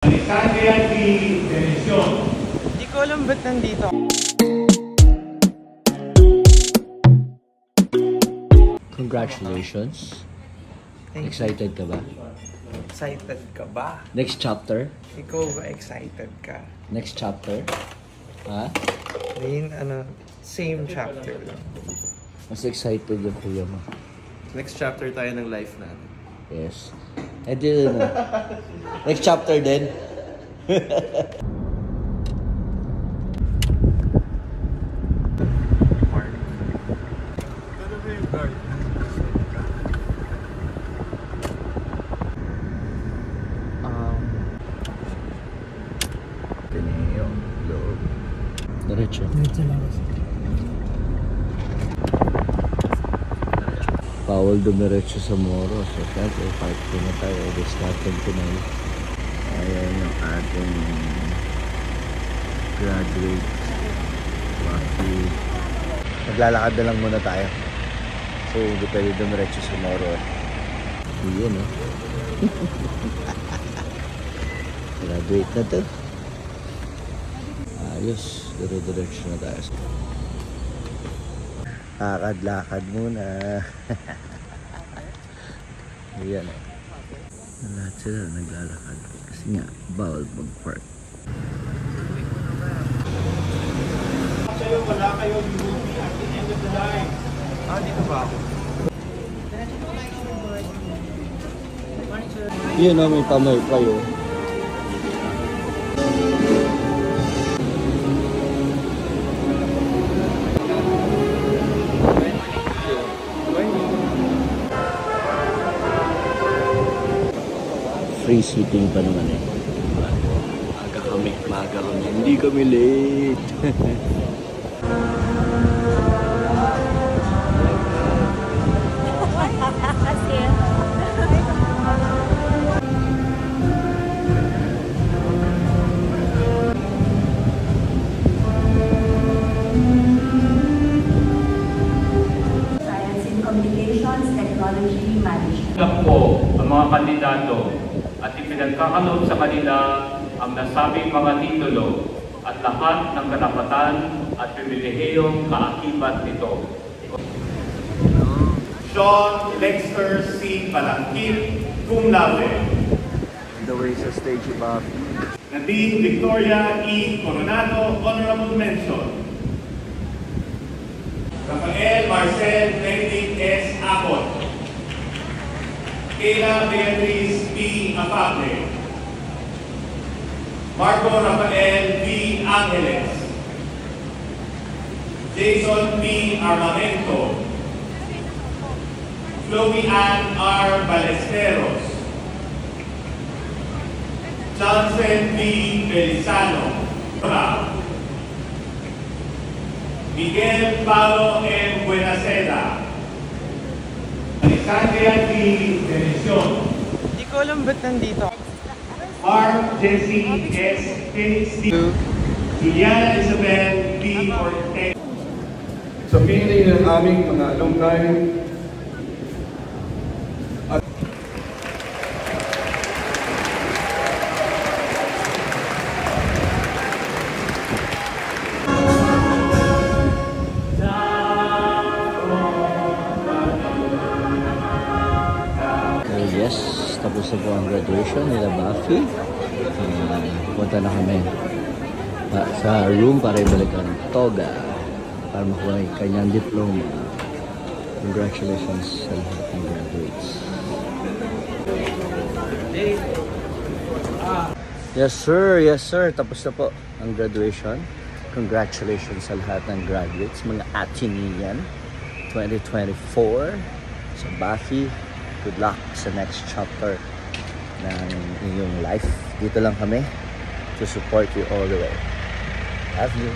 Hindi ko alam ba't nandito. Congratulations. Excited ka ba? Excited ka ba? Next chapter? Ikaw ba excited ka? Next chapter? Ha? Din, same chapter lang. Mas excited yung kuya mo. Next chapter tayo ng life natin. Yes. Eh di next chapter din. Diretso. Diretso lang kasi. Bawal dumiretso sa Moro. So, syempre, park ko na tayo. This natin Pinay. Ayan yung ating graduate. Bakit? Maglalakad na lang muna tayo. So, hindi pwede dumiretso sa Moro. Yun, eh. Graduate na to. Ayos. Dire-diretso na tayo. Lakad-lakad muna. Ayan o. Lahat sila naglalakad. Kasi nga, bawal mag-park. Wala kayo movie at the end of the line. Dito ba ako? Yun o, may pamay kayo. Free seating pa naman eh. Maaga kami. Hindi kami late. Science in Communications Technology Management. Lang po ang mga kandidato at ipinagkakaloob sa kanila ang nasabing mga titulo at lahat ng karapatan at pribilehiyong kaakibat nito. Sean Lexter C. Palangkit, cum laude. The way sa stage above. Nadine Victoria E. Coronado, honorable mention. Rafael Marcel Benedict S. Apot. Kayla Beatriz B. Afable. Marco Rafael V. Angeles. Jason P. Armamento. Chloe Ann R. Ballesteros. Johnson B. Felizano. Miguel Paulo M. Buenaceda. Alexandria D. Benicion. Hindi ko alam ba't nandito. Mark Jesse S. K.C. Juliana Isabel B. Ortega. Sa piling ng aming mga alumni at yes, tapos na po ang graduation nila Buffy. Punta na kami sa room para ibalik ang toga para makuha yung kanyang diploma. Congratulations sa lahat ng graduates. Yes sir, tapos na po ang graduation. Congratulations sa lahat ng graduates, mga Atenean 2024 sa Buffy. Good luck sa next chapter ng inyong life. Dito lang kami to support you all the way. Love you.